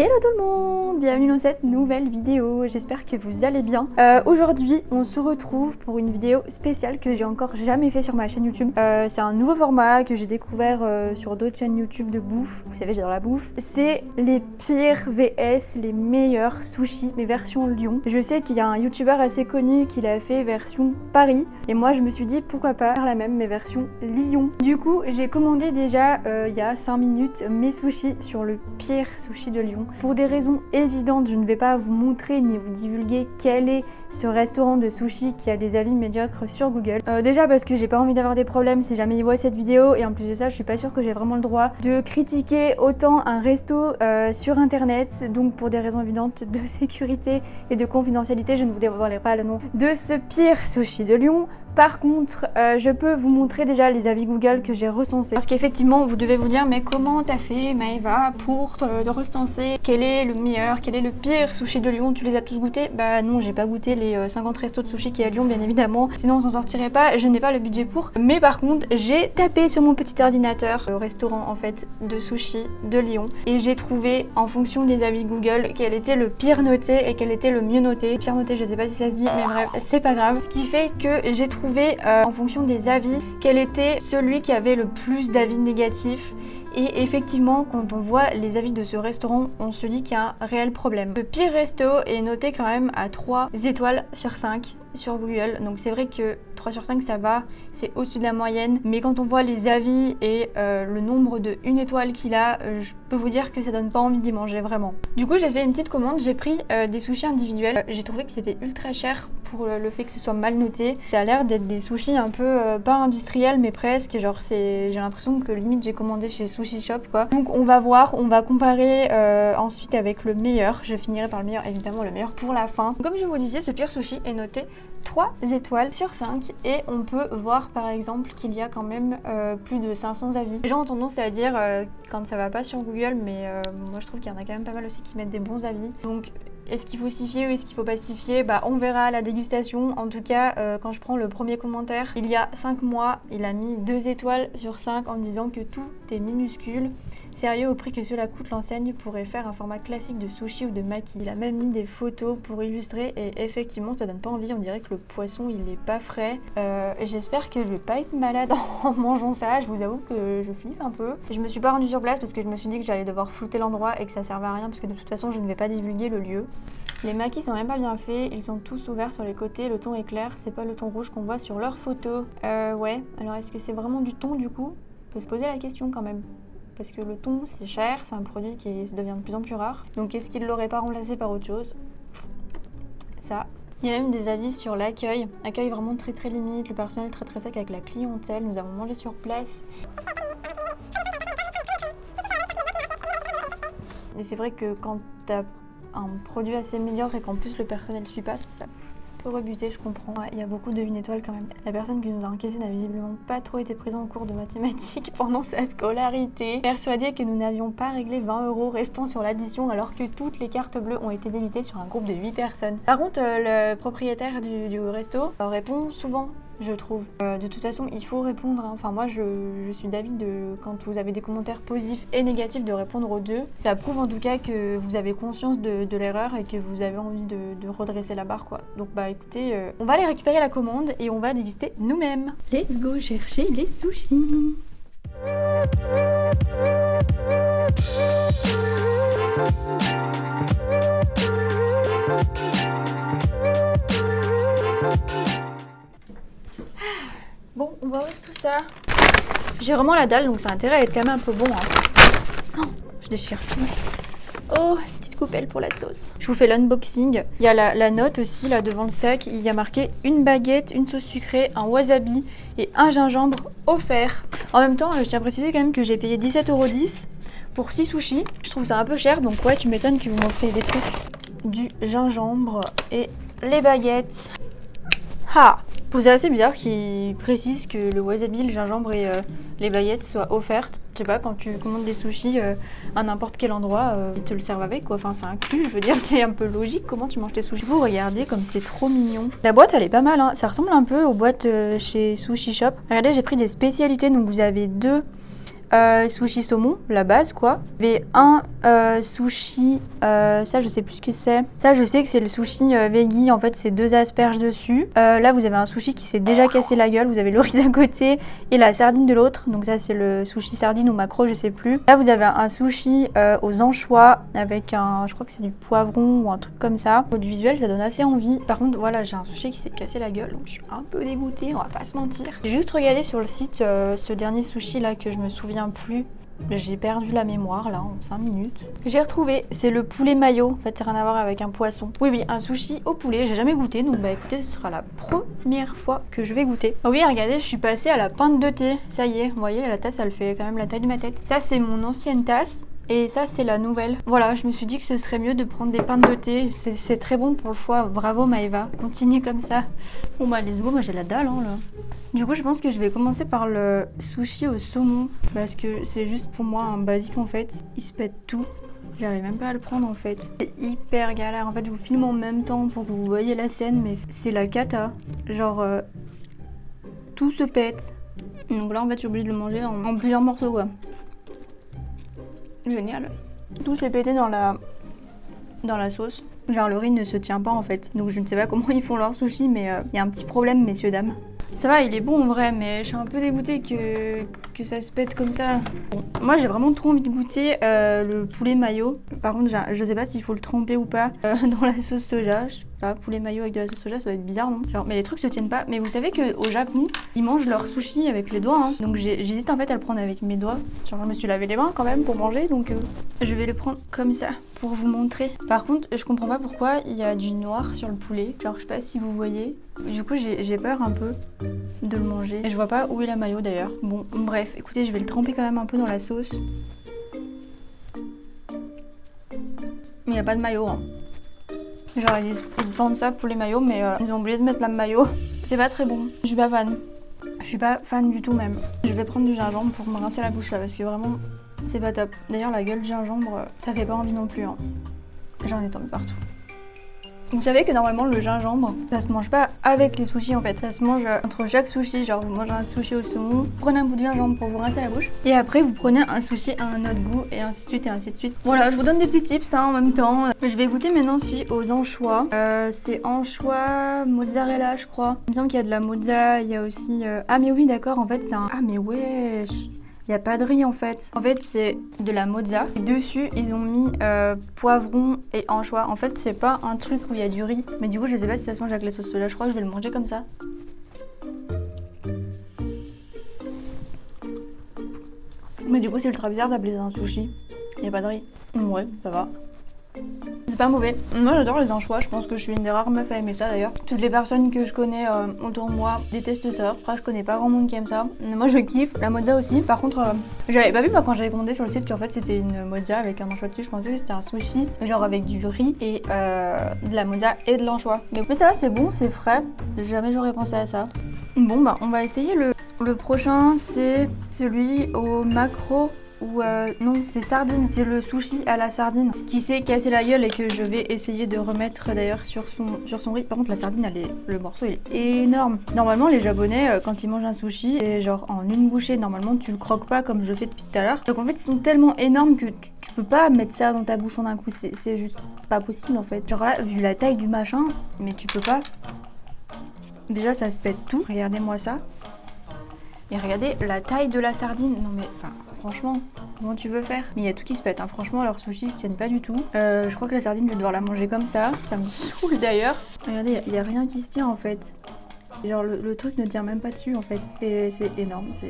Hello tout le monde, bienvenue dans cette nouvelle vidéo, j'espère que vous allez bien. Aujourd'hui on se retrouve pour une vidéo spéciale que j'ai encore jamais fait sur ma chaîne YouTube. C'est un nouveau format que j'ai découvert sur d'autres chaînes YouTube de bouffe, vous savez j'adore la bouffe. C'est les pires vs les meilleurs sushis, mais version Lyon. Je sais qu'il y a un youtubeur assez connu qui l'a fait version Paris et moi je me suis dit pourquoi pas faire la même mais version Lyon. Du coup j'ai commandé déjà il y a 5 minutes mes sushis sur le pire sushi de Lyon. Pour des raisons évidentes, je ne vais pas vous montrer ni vous divulguer quel est ce restaurant de sushi qui a des avis médiocres sur Google. Déjà parce que j'ai pas envie d'avoir des problèmes si jamais ils voient cette vidéo et en plus de ça, je suis pas sûre que j'ai vraiment le droit de critiquer autant un resto sur internet. Donc pour des raisons évidentes de sécurité et de confidentialité, je ne vous dévoilerai pas le nom de ce pire sushi de Lyon. Par contre, je peux vous montrer déjà les avis Google que j'ai recensés. Parce qu'effectivement, vous devez vous dire, mais comment t'as fait Maëva pour te recenser quel est le meilleur, quel est le pire sushi de Lyon? Tu les as tous goûtés? Bah non, j'ai pas goûté les 50 restos de sushi qui est à Lyon, bien évidemment. Sinon, on s'en sortirait pas, je n'ai pas le budget pour. Mais par contre, j'ai tapé sur mon petit ordinateur le restaurant en fait de sushi de Lyon. Et j'ai trouvé, en fonction des avis Google, quel était le pire noté et quel était le mieux noté. Pire noté, je sais pas si ça se dit, mais bref, c'est pas grave. Ce qui fait que j'ai trouvé en fonction des avis quel était celui qui avait le plus d'avis négatifs. Et effectivement, quand on voit les avis de ce restaurant, on se dit qu'il y a un réel problème. Le pire resto est noté quand même à 3 étoiles sur 5 sur Google. Donc c'est vrai que 3 sur 5 ça va, c'est au-dessus de la moyenne. Mais quand on voit les avis et le nombre de 1 étoile qu'il a, je peux vous dire que ça donne pas envie d'y manger vraiment. Du coup j'ai fait une petite commande, j'ai pris des sushis individuels. J'ai trouvé que c'était ultra cher pour le fait que ce soit mal noté. Ça a l'air d'être des sushis un peu, pas industriels mais presque. Genre j'ai l'impression que limite j'ai commandé chez Sushi Shop quoi. Donc on va voir, on va comparer ensuite avec le meilleur. Je finirai par le meilleur, évidemment le meilleur pour la fin. Comme je vous disais, ce pire sushi est noté 3 étoiles sur 5 et on peut voir par exemple qu'il y a quand même plus de 500 avis. Les gens ont tendance à dire quand ça va pas sur Google, mais moi je trouve qu'il y en a quand même pas mal aussi qui mettent des bons avis. Donc est-ce qu'il faut s'y fier ou est-ce qu'il faut pas s'y fier? Bah on verra à la dégustation. En tout cas quand je prends le premier commentaire, il y a 5 mois, il a mis 2 étoiles sur 5 en disant que tout est minuscule. Sérieux, au prix que cela coûte, l'enseigne pourrait faire un format classique de sushi ou de maki. Il a même mis des photos pour illustrer et effectivement ça donne pas envie, on dirait que le poisson il est pas frais. J'espère que je vais pas être malade en mangeant ça, je vous avoue que je flippe un peu. Je me suis pas rendue sur place parce que je me suis dit que j'allais devoir flouter l'endroit et que ça servait à rien parce que de toute façon je ne vais pas divulguer le lieu. Les makis sont même pas bien faits, ils sont tous ouverts sur les côtés, le thon est clair, c'est pas le thon rouge qu'on voit sur leurs photos. Ouais, alors est-ce que c'est vraiment du thon du coup? On peut se poser la question quand même. Parce que le thon c'est cher, c'est un produit qui devient de plus en plus rare. Donc est-ce qu'ils l'auraient pas remplacé par autre chose? Ça. Il y a même des avis sur l'accueil. Accueil vraiment très très limite, le personnel très très sec avec la clientèle. Nous avons mangé sur place. Et c'est vrai que quand t'as un produit assez médiocre et qu'en plus le personnel suit pas, ça peut rebuter, je comprends. Ouais, il y a beaucoup de 1 étoile quand même. La personne qui nous a encaissé n'a visiblement pas trop été présente au cours de mathématiques pendant sa scolarité. Persuadée que nous n'avions pas réglé 20 € restants sur l'addition alors que toutes les cartes bleues ont été débitées sur un groupe de 8 personnes. Par contre, le propriétaire du resto répond souvent. Je trouve. De toute façon, il faut répondre. Hein. Enfin, moi, je suis d'avis de quand vous avez des commentaires positifs et négatifs de répondre aux deux. Ça prouve en tout cas que vous avez conscience de l'erreur et que vous avez envie de redresser la barre, quoi. Donc, bah écoutez, on va aller récupérer la commande et on va déguster nous-mêmes. Let's go chercher les sushis. Bon, on va ouvrir tout ça. J'ai vraiment la dalle, donc ça a intérêt à être quand même un peu bon. Hein. Oh, je déchire tout. Oh, petite coupelle pour la sauce. Je vous fais l'unboxing. Il y a la note aussi, là, devant le sac. Il y a marqué une baguette, une sauce sucrée, un wasabi et un gingembre offert. En même temps, je tiens à préciser quand même que j'ai payé 17,10 € pour 6 sushis. Je trouve ça un peu cher, donc ouais, tu m'étonnes que vous m'offrez des trucs. Du gingembre et les baguettes. Ha! C'est assez bizarre qu'ils précisent que le wasabi, le gingembre et les baguettes soient offertes. Je sais pas, quand tu commandes des sushis à n'importe quel endroit, ils te le servent avec quoi. Enfin, c'est inclus, je veux dire, c'est un peu logique comment tu manges tes sushis. Vous regardez comme c'est trop mignon. La boîte, elle est pas mal, hein. Ça ressemble un peu aux boîtes chez Sushi Shop. Regardez, j'ai pris des spécialités, donc vous avez deux sushi saumon, la base quoi. Il y avait un sushi, ça je sais plus ce que c'est. Ça je sais que c'est le sushi veggie, en fait c'est 2 asperges dessus. Là vous avez un sushi qui s'est déjà cassé la gueule, vous avez le riz d'un côté et la sardine de l'autre. Donc ça c'est le sushi sardine ou maquereau, je sais plus. Là vous avez un sushi aux anchois avec un, je crois que c'est du poivron ou un truc comme ça. Au visuel ça donne assez envie. Par contre voilà, j'ai un sushi qui s'est cassé la gueule, donc je suis un peu dégoûtée, on va pas se mentir. J'ai juste regardé sur le site ce dernier sushi là que je me souviens plus. J'ai perdu la mémoire là en 5 minutes. J'ai retrouvé, c'est le poulet mayo. En fait, c'est rien à voir avec un poisson. Oui, un sushi au poulet. J'ai jamais goûté, donc bah écoutez, ce sera la première fois que je vais goûter. Oh oui, regardez, je suis passée à la pinte de thé. Ça y est, vous voyez, la tasse, elle fait quand même la taille de ma tête. Ça, c'est mon ancienne tasse. Et ça, c'est la nouvelle. Voilà, je me suis dit que ce serait mieux de prendre des pintes de thé. C'est très bon pour le foie. Bravo Maëva. Continue comme ça. Bon bah, let's go. Moi, j'ai la dalle, hein, là. Du coup, je pense que je vais commencer par le sushi au saumon. Parce que c'est juste pour moi un basique, en fait. Il se pète tout. J'arrive même pas à le prendre, en fait. C'est hyper galère. En fait, je vous filme en même temps pour que vous voyez la scène. Mais c'est la cata. Genre, tout se pète. Donc là, en fait, je suis obligée de le manger en plusieurs morceaux, quoi. Génial. Tout s'est pété dans la sauce. Genre le riz ne se tient pas en fait. Donc je ne sais pas comment ils font leur sushi, mais il y a un petit problème, messieurs dames. Ça va, il est bon en vrai, mais je suis un peu dégoûtée que ça se pète comme ça. Bon, moi j'ai vraiment trop envie de goûter le poulet mayo. Par contre, je sais pas s'il faut le tremper ou pas dans la sauce soja. Je sais pas, poulet mayo avec de la sauce soja, ça va être bizarre, non? Genre, mais les trucs se tiennent pas. Mais vous savez qu'au Japon, ils mangent leur sushi avec les doigts, hein. Donc j'hésite en fait à le prendre avec mes doigts. Genre, je me suis lavé les mains quand même pour manger, donc je vais le prendre comme ça pour vous montrer. Par contre, je comprends pas pourquoi il y a du noir sur le poulet. Genre, je sais pas si vous voyez. Du coup, j'ai peur un peu de le manger. Et je vois pas où est la mayo d'ailleurs. Bon, bref, écoutez, je vais le tremper quand même un peu dans la sauce. Mais il n'y a pas de mayo, hein. Genre, ils vendent ça pour les maillots, mais ils ont oublié de mettre la mayo. C'est pas très bon. Je suis pas fan. Je suis pas fan du tout même. Je vais prendre du gingembre pour me rincer la bouche là, parce que vraiment, c'est pas top. D'ailleurs, la gueule du gingembre, ça fait pas envie non plus, hein. J'en ai tombé partout. Vous savez que normalement le gingembre, ça se mange pas avec les sushis en fait, ça se mange entre chaque sushi. Genre vous mangez un sushi au saumon, vous prenez un bout de gingembre pour vous rincer la bouche, et après vous prenez un sushi à un autre goût, et ainsi de suite et ainsi de suite. Voilà, je vous donne des petits tips hein, en même temps. Je vais goûter maintenant celui aux anchois. C'est anchois mozzarella je crois. Il me semble qu'il y a de la mozza, il y a aussi... Ah mais oui d'accord, en fait c'est un... Ah mais wesh, il n'y a pas de riz en fait. En fait c'est de la mozza. Et dessus ils ont mis poivron et anchois. En fait c'est pas un truc où il y a du riz. Mais du coup je sais pas si ça se mange avec la sauce soja. Je crois que je vais le manger comme ça. Mais du coup c'est ultra bizarre d'appeler ça un sushi. Il n'y a pas de riz. Ouais ça va. C'est pas mauvais. Moi j'adore les anchois, je pense que je suis une des rares meufs à aimer ça d'ailleurs. Toutes les personnes que je connais autour de moi détestent ça. Après je connais pas grand monde qui aime ça. Moi je kiffe, la mozza aussi. Par contre, j'avais pas vu moi quand j'avais commandé sur le site qu'en fait c'était une mozza avec un anchois dessus. Je pensais que c'était un sushi, genre avec du riz et de la mozza et de l'anchois. Mais ça va, c'est bon, c'est frais. Jamais j'aurais pensé à ça. Bon bah on va essayer le prochain, c'est celui au maquereau. Ou non, c'est sardine, c'est le sushi à la sardine qui s'est cassé la gueule et que je vais essayer de remettre d'ailleurs sur son riz. Par contre la sardine, le morceau il est énorme. Normalement les japonais quand ils mangent un sushi, c'est genre en une bouchée, normalement tu le croques pas comme je fais depuis tout à l'heure. Donc en fait ils sont tellement énormes que tu peux pas mettre ça dans ta bouche en un coup, c'est juste pas possible en fait. Genre là, vu la taille du machin, mais tu peux pas. Déjà ça se pète tout, regardez-moi ça. Et regardez la taille de la sardine, non mais enfin... Franchement, comment tu veux faire? Mais il y a tout qui se pète, hein. Franchement leurs sushis se tiennent pas du tout. Je crois que la sardine je vais devoir la manger comme ça. Ça me saoule d'ailleurs. Regardez, il y a rien qui se tient en fait. Genre le truc ne tient même pas dessus en fait. Et c'est énorme, c'est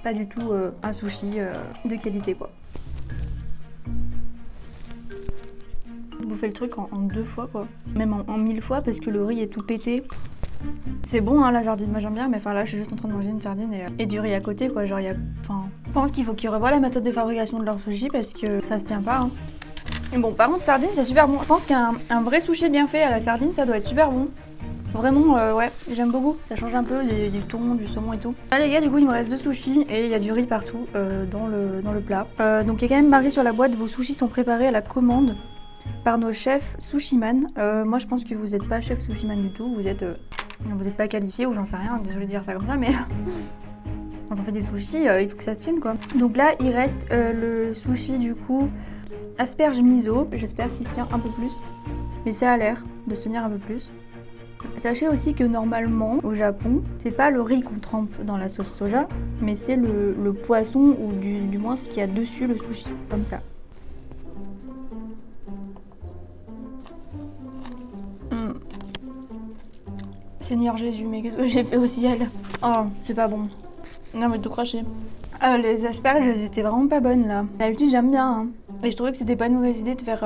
pas du tout un sushi de qualité quoi. Vous faites le truc en 2 fois quoi. Même en 1000 fois parce que le riz est tout pété. C'est bon hein la sardine, moi j'aime bien, mais enfin là je suis juste en train de manger une sardine et du riz à côté quoi, genre il y a... Enfin, je pense qu'il faut qu'ils revoient la méthode de fabrication de leur sushi parce que ça se tient pas hein. Et bon par contre sardine c'est super bon, je pense qu'un vrai sushi bien fait à la sardine ça doit être super bon. Vraiment ouais, j'aime beaucoup, ça change un peu du thon, du saumon et tout. Là les gars du coup il me reste 2 sushis et il y a du riz partout dans le plat. Donc il y a quand même marqué sur la boîte, vos sushis sont préparés à la commande par nos chefs sushiman. Moi je pense que vous n'êtes pas chef sushiman du tout, vous êtes pas qualifié ou j'en sais rien, désolé de dire ça comme ça, mais quand on fait des sushis, il faut que ça se tienne quoi. Donc là il reste le sushi du coup asperge miso. J'espère qu'il se tient un peu plus, mais ça a l'air de se tenir un peu plus. Sachez aussi que normalement au Japon c'est pas le riz qu'on trempe dans la sauce soja, mais c'est le poisson ou du moins ce qu'il y a dessus le sushi, comme ça. Seigneur Jésus, mais qu'est-ce que j'ai fait au ciel? Oh, c'est pas bon. Non mais tout craché. Les asperges, elles étaient vraiment pas bonnes là. D'habitude j'aime bien, hein. Et je trouvais que c'était pas une mauvaise idée de faire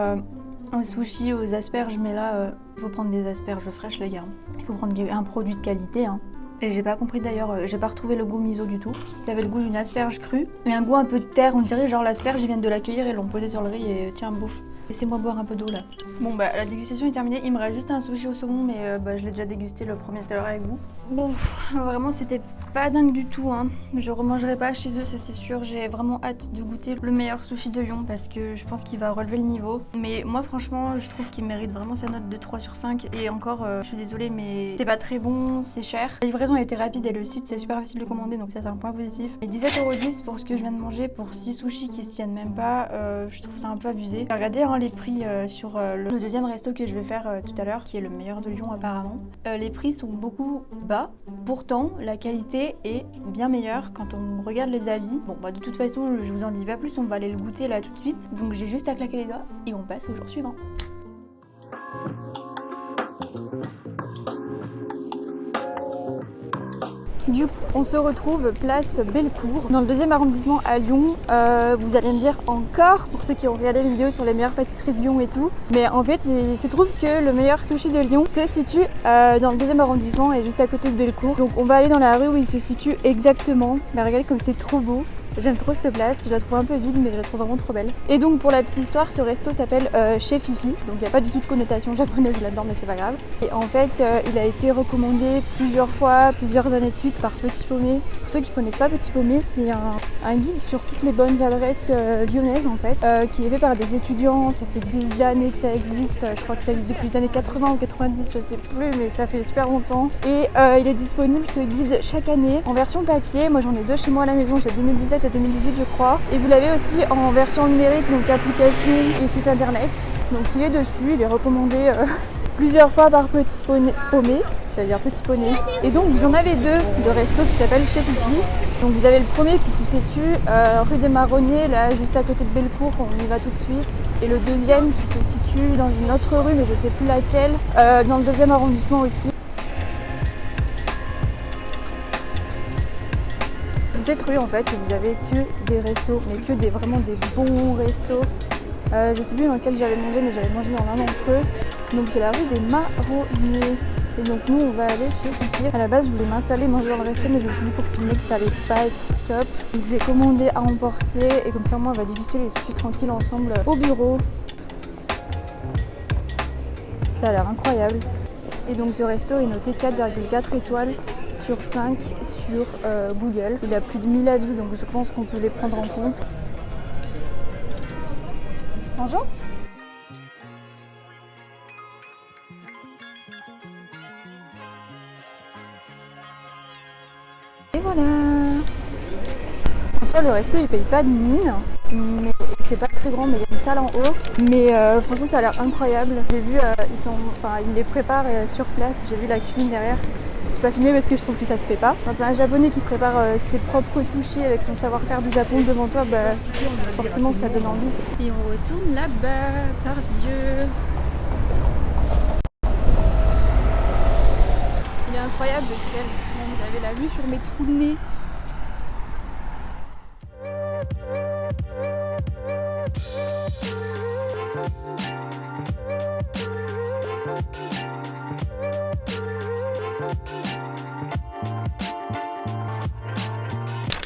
un sushi aux asperges, mais là, faut prendre des asperges fraîches les gars. Il faut prendre un produit de qualité, hein. Et j'ai pas compris d'ailleurs, j'ai pas retrouvé le goût miso du tout. Ça avait le goût d'une asperge crue, mais un goût un peu de terre, on dirait genre l'asperge, ils viennent de la cueillir et l'ont posée sur le riz et tiens, bouffe. Laissez-moi boire un peu d'eau là. Bon bah la dégustation est terminée, il me reste juste un sushi au saumon, mais je l'ai déjà dégusté le premier tout à l'heure avec vous. Bon, vraiment c'était pas dingue du tout, hein. Je remangerai pas chez eux, ça c'est sûr. J'ai vraiment hâte de goûter le meilleur sushi de Lyon parce que je pense qu'il va relever le niveau. Mais moi franchement, je trouve qu'il mérite vraiment sa note de 3 sur 5. Et encore, je suis désolée, mais c'est pas très bon, c'est cher. La livraison a été rapide et le site c'est super facile de commander, donc ça c'est un point positif. Et 17,10€ pour ce que je viens de manger pour 6 sushis qui se tiennent même pas, je trouve ça un peu abusé. J'ai regardé hein, les prix sur le deuxième resto que je vais faire tout à l'heure, qui est le meilleur de Lyon apparemment. Les prix sont beaucoup bas, pourtant la qualité est bien meilleure quand on regarde les avis. Bon bah de toute façon je vous en dis pas plus, on va aller le goûter là tout de suite. Donc j'ai juste à claquer les doigts et on passe au jour suivant. Du coup, on se retrouve place Bellecour, dans le 2e arrondissement à Lyon. Vous allez me dire encore, pour ceux qui ont regardé mes vidéos sur les meilleures pâtisseries de Lyon et tout, mais en fait, il se trouve que le meilleur sushi de Lyon se situe dans le 2e arrondissement et juste à côté de Bellecour. Donc on va aller dans la rue où il se situe exactement. Mais regardez comme c'est trop beau. J'aime trop cette place, je la trouve un peu vide mais je la trouve vraiment trop belle. Et donc pour la petite histoire, ce resto s'appelle Chez Fifi, donc il n'y a pas du tout de connotation japonaise là-dedans mais c'est pas grave. Et en fait il a été recommandé plusieurs fois, plusieurs années de suite par Petit Paumé. Pour ceux qui connaissent pas Petit Paumé, c'est un guide sur toutes les bonnes adresses lyonnaises en fait, qui est fait par des étudiants, ça fait des années que ça existe, je crois que ça existe depuis les années 80 ou 90, je sais plus mais ça fait super longtemps. Et il est disponible ce guide chaque année en version papier, moi j'en ai 2 chez moi à la maison, j'ai 2017 et 2018 je crois. Et vous l'avez aussi en version numérique, donc application et site internet. Donc il est dessus, il est recommandé plusieurs fois par Petit Paumé. J'allais dire Petit Poney. Et donc vous en avez 2 de restos qui s'appellent Chez Fifi. Donc vous avez le premier qui se situe rue des Marronniers, là juste à côté de Bellecour, on y va tout de suite. Et le deuxième qui se situe dans une autre rue, mais je sais plus laquelle, dans le 2e arrondissement aussi. Cette rue en fait, vous avez que des restos, mais que vraiment des bons restos. Je sais plus dans lequel j'avais mangé, mais j'avais mangé dans l'un d'entre eux. Donc c'est la rue des Marronniers. Et donc nous on va aller chez Fifi. À la base je voulais m'installer, manger dans le resto, mais je me suis dit pour filmer que ça allait pas être top. Donc j'ai commandé à emporter et comme ça moi on va déguster les sushis tranquilles ensemble au bureau. Ça a l'air incroyable. Et donc ce resto est noté 4,4 étoiles sur 5 sur Google. Il a plus de 1000 avis, donc je pense qu'on peut les prendre en compte. Bonjour. Et voilà. En soi, le resto il paye pas de mine, mais c'est pas très grand, mais il y a une salle en haut. Mais franchement, ça a l'air incroyable. J'ai vu, ils les préparent sur place. J'ai vu la cuisine derrière. Je vais pas filmer parce que je trouve que ça se fait pas. Quand t'as un japonais qui prépare ses propres sushis avec son savoir-faire du Japon devant toi, bah forcément ça donne envie. Et on retourne là-bas, par Dieu. Il est incroyable le ciel. Vous avez la vue sur mes trous de nez.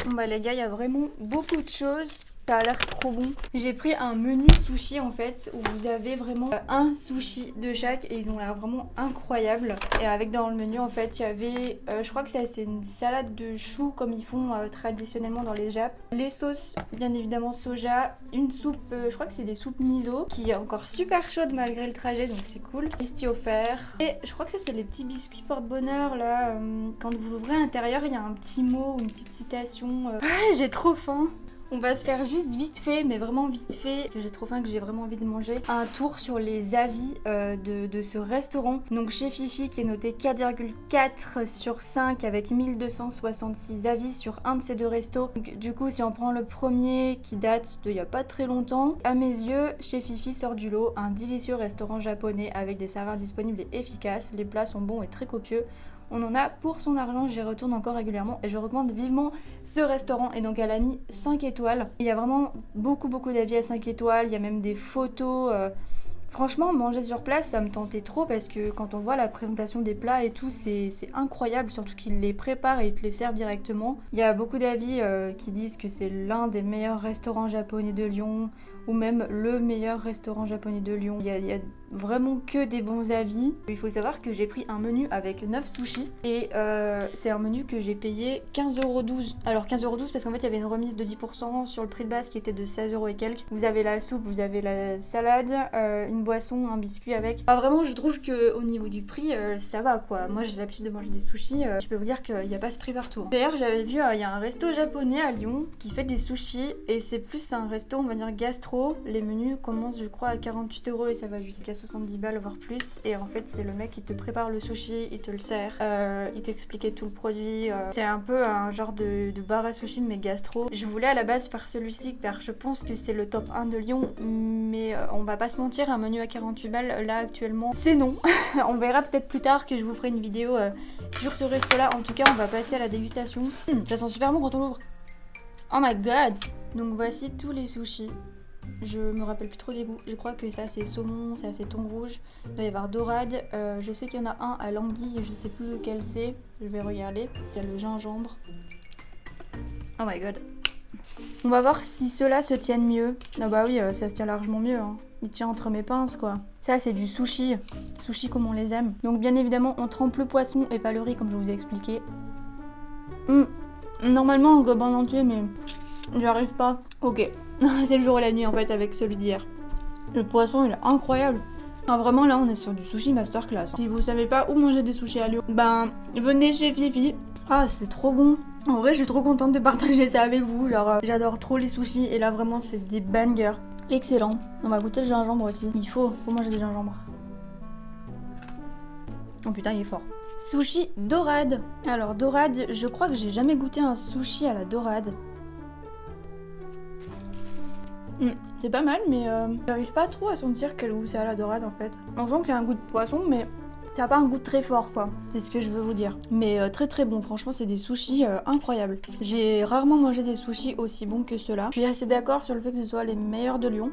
Bon bah les gars, il y a vraiment beaucoup de choses Ça a l'air trop bon. J'ai pris un menu sushi en fait où vous avez vraiment un sushi de chaque et ils ont l'air vraiment incroyables. Et avec dans le menu en fait il y avait, je crois que c'est une salade de choux comme ils font traditionnellement dans les Japs. Les sauces bien évidemment soja, une soupe, je crois que c'est des soupes miso qui est encore super chaude malgré le trajet donc c'est cool. Ici offert. Et je crois que ça c'est les petits biscuits porte-bonheur là. Quand vous l'ouvrez à l'intérieur il y a un petit mot, une petite citation. Ah, j'ai trop faim. On va se faire juste vite fait, mais vraiment vite fait, parce que j'ai trop faim, que j'ai vraiment envie de manger, un tour sur les avis de ce restaurant. Donc chez Fifi qui est noté 4,4 sur 5 avec 1266 avis sur un de ces deux restos. Donc, du coup, si on prend le premier qui date d'il y a pas très longtemps, à mes yeux, chez Fifi sort du lot un délicieux restaurant japonais avec des serveurs disponibles et efficaces. Les plats sont bons et très copieux. On en a pour son argent, j'y retourne encore régulièrement et je recommande vivement ce restaurant. Et donc elle a mis 5 étoiles. Il y a vraiment beaucoup d'avis à 5 étoiles, il y a même des photos. Franchement, manger sur place, ça me tentait trop parce que quand on voit la présentation des plats et tout, c'est incroyable, surtout qu'ils les préparent et ils te les servent directement. Il y a beaucoup d'avis qui disent que c'est l'un des meilleurs restaurants japonais de Lyon ou même le meilleur restaurant japonais de Lyon. Il y a vraiment que des bons avis. Il faut savoir que j'ai pris un menu avec 9 sushis et c'est un menu que j'ai payé 15,12 €. Alors 15,12 € parce qu'en fait il y avait une remise de 10% sur le prix de base qui était de 16 € et quelques. Vous avez la soupe, vous avez la salade, une boisson, un biscuit avec. Enfin, vraiment je trouve que au niveau du prix ça va quoi. Moi j'ai l'habitude de manger des sushis, je peux vous dire qu'il n'y a pas ce prix partout. D'ailleurs j'avais vu il y a un resto japonais à Lyon qui fait des sushis et c'est plus un resto on va dire gastro. Les menus commencent je crois à 48 € et ça va jusqu'à 70 balles voire plus. Et en fait c'est le mec qui te prépare le sushi, il te le sert, il t'expliquait tout le produit. C'est un peu un genre de bar à sushi mais gastro. Je voulais à la base faire celui-ci car je pense que c'est le top 1 de Lyon. Mais on va pas se mentir, un menu à 48 balles là actuellement c'est non. On verra peut-être plus tard que je vous ferai une vidéo sur ce resto là. En tout cas on va passer à la dégustation. Ça sent super bon quand on l'ouvre. Oh my god. Donc voici tous les sushis. Je me rappelle plus trop des goûts. Je crois que ça c'est saumon, ça c'est thon rouge. Il doit y avoir dorade. Je sais qu'il y en a un à l'anguille, je sais plus lequel c'est. Je vais regarder. Il y a le gingembre. Oh my god. On va voir si ceux-là se tiennent mieux. Ah bah oui, ça se tient largement mieux. Hein. Il tient entre mes pinces quoi. Ça c'est du sushi. Sushi comme on les aime. Donc bien évidemment on trempe le poisson et pas le riz comme je vous ai expliqué. Normalement on gobe en entier mais j'y arrive pas. Ok. C'est le jour et la nuit en fait avec celui d'hier. Le poisson il est incroyable. Ah, vraiment là on est sur du sushi masterclass. Si vous savez pas où manger des sushis à Lyon, ben venez chez Fifi. Ah c'est trop bon. En vrai je suis trop contente de partager ça avec vous. Genre j'adore trop les sushis et là vraiment c'est des bangers. Excellent. On va goûter le gingembre aussi. Il faut manger du gingembre. Oh putain il est fort. Sushi dorade. Alors dorade, je crois que j'ai jamais goûté un sushi à la dorade. C'est pas mal, mais j'arrive pas trop à sentir quel goût c'est à la dorade en fait. On sent qu'il y a un goût de poisson, mais ça a pas un goût très fort quoi. C'est ce que je veux vous dire. Mais très bon, franchement, c'est des sushis incroyables. J'ai rarement mangé des sushis aussi bons que ceux-là. Je suis assez d'accord sur le fait que ce soit les meilleurs de Lyon.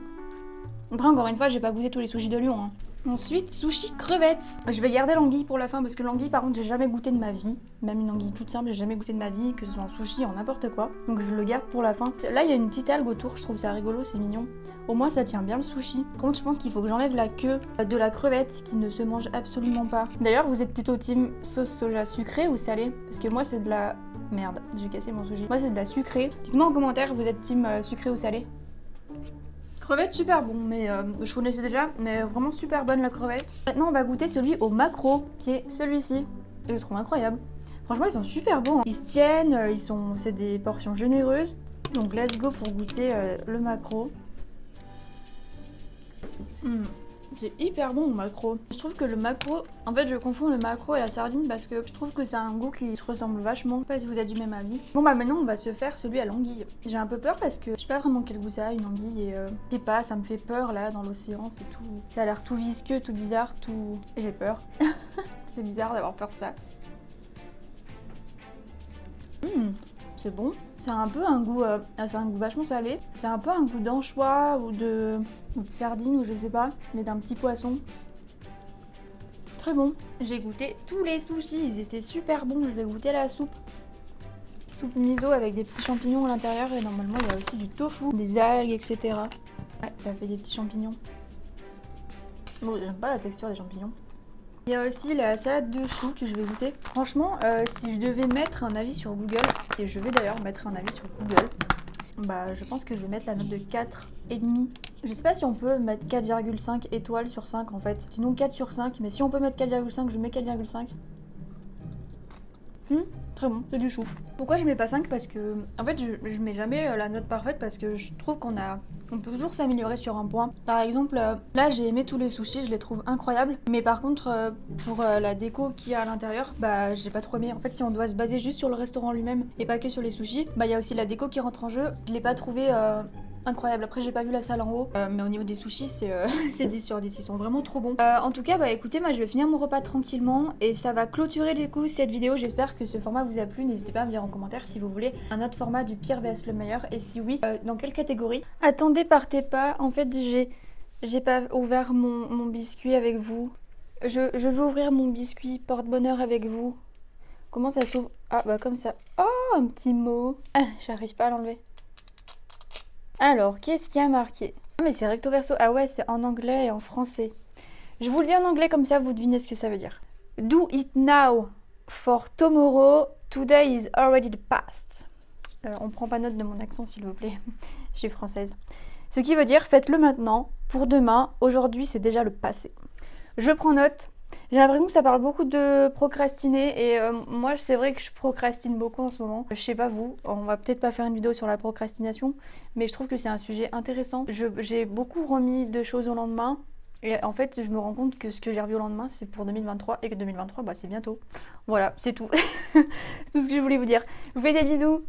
Après, encore une fois, j'ai pas goûté tous les sushis de Lyon. Hein. Ensuite, sushi crevettes. Je vais garder l'anguille pour la fin parce que l'anguille, par contre, j'ai jamais goûté de ma vie. Même une anguille toute simple, j'ai jamais goûté de ma vie, que ce soit en sushi, en n'importe quoi. Donc je le garde pour la fin. Là, il y a une petite algue autour, je trouve ça rigolo, c'est mignon. Au moins, ça tient bien le sushi. Par contre, je pense qu'il faut que j'enlève la queue de la crevette qui ne se mange absolument pas. D'ailleurs, vous êtes plutôt team sauce soja sucrée ou salée? Parce que moi, c'est de la... Merde, j'ai cassé mon sushi. Moi, c'est de la sucrée. Dites-moi en commentaire, vous êtes team sucré ou salé? Crevette super bon, mais je connaissais déjà, mais vraiment super bonne la crevette. Maintenant on va goûter celui au maquereau, qui est celui-ci. Et je le trouve incroyable. Franchement ils sont super bons, hein. Ils se tiennent, c'est des portions généreuses. Donc let's go pour goûter le maquereau. C'est hyper bon le maquereau. Je trouve que le maquereau, en fait je confonds le maquereau et la sardine parce que je trouve que c'est un goût qui se ressemble vachement. Je sais pas si vous êtes du même avis. Bon bah maintenant on va se faire celui à l'anguille. J'ai un peu peur parce que je sais pas vraiment quel goût ça a une anguille et je sais pas, ça me fait peur là dans l'océan, c'est tout. Ça a l'air tout visqueux, tout bizarre, tout... Et j'ai peur. C'est bizarre d'avoir peur de ça. C'est bon. C'est un peu un goût, c'est un goût vachement salé. C'est un peu un goût d'anchois ou de sardine ou je sais pas, mais d'un petit poisson. Très bon. J'ai goûté tous les sushis, ils étaient super bons. Je vais goûter la soupe. soupe miso avec des petits champignons à l'intérieur et normalement il y a aussi du tofu, des algues, etc. Ouais, ça fait des petits champignons. Bon, j'aime pas la texture des champignons. Il y a aussi la salade de choux que je vais goûter. Franchement, si je devais mettre un avis sur Google, et je vais d'ailleurs mettre un avis sur Google, bah je pense que je vais mettre la note de 4,5. Je sais pas si on peut mettre 4,5 étoiles sur 5 en fait. Sinon 4 sur 5, mais si on peut mettre 4,5, je mets 4,5. Très bon, c'est du chou. Pourquoi je mets pas 5? Parce que, en fait, je mets jamais la note parfaite parce que je trouve on peut toujours s'améliorer sur un point. Par exemple, là j'ai aimé tous les sushis, je les trouve incroyables. Mais par contre, pour la déco qu'il y a à l'intérieur, bah j'ai pas trop aimé. En fait, si on doit se baser juste sur le restaurant lui-même et pas que sur les sushis, bah il y a aussi la déco qui rentre en jeu. Je l'ai pas trouvé incroyable. Après, j'ai pas vu la salle en haut, mais au niveau des sushis, c'est 10 sur 10. Ils sont vraiment trop bons. En tout cas, bah écoutez, moi je vais finir mon repas tranquillement et ça va clôturer du coup cette vidéo. J'espère que ce format vous a plu. N'hésitez pas à me dire en commentaire si vous voulez un autre format du pire vs le meilleur et si oui, dans quelle catégorie. Attendez, partez pas. En fait, j'ai pas ouvert mon biscuit avec vous. Je veux ouvrir mon biscuit porte-bonheur avec vous. Comment ça s'ouvre? Ah bah comme ça. Oh, un petit mot. Ah, j'arrive pas à l'enlever. Alors, qu'est-ce qu'il y a marqué? Ah, mais c'est recto verso. Ah ouais, c'est en anglais et en français. Je vous le dis en anglais comme ça, vous devinez ce que ça veut dire. Do it now for tomorrow. Today is already the past. On prend pas note de mon accent, s'il vous plaît. Je suis française. Ce qui veut dire, faites-le maintenant. Pour demain, aujourd'hui, c'est déjà le passé. Je prends note. J'ai l'impression que ça parle beaucoup de procrastiner et moi c'est vrai que je procrastine beaucoup en ce moment. Je sais pas vous, on va peut-être pas faire une vidéo sur la procrastination, mais je trouve que c'est un sujet intéressant. J'ai beaucoup remis de choses au lendemain et en fait je me rends compte que ce que j'ai revu au lendemain c'est pour 2023 et que 2023 bah c'est bientôt. Voilà, c'est tout. C'est tout ce que je voulais vous dire. Je vous fais des bisous.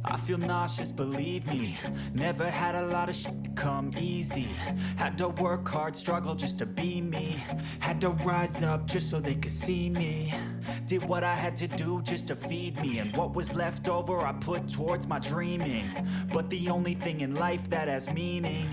I feel nauseous, believe me. Never had a lot of shit come easy. Had to work hard, struggle just to be me. Had to rise up just so they could see me. Did what I had to do just to feed me. And what was left over I put towards my dreaming. But the only thing in life that has meaning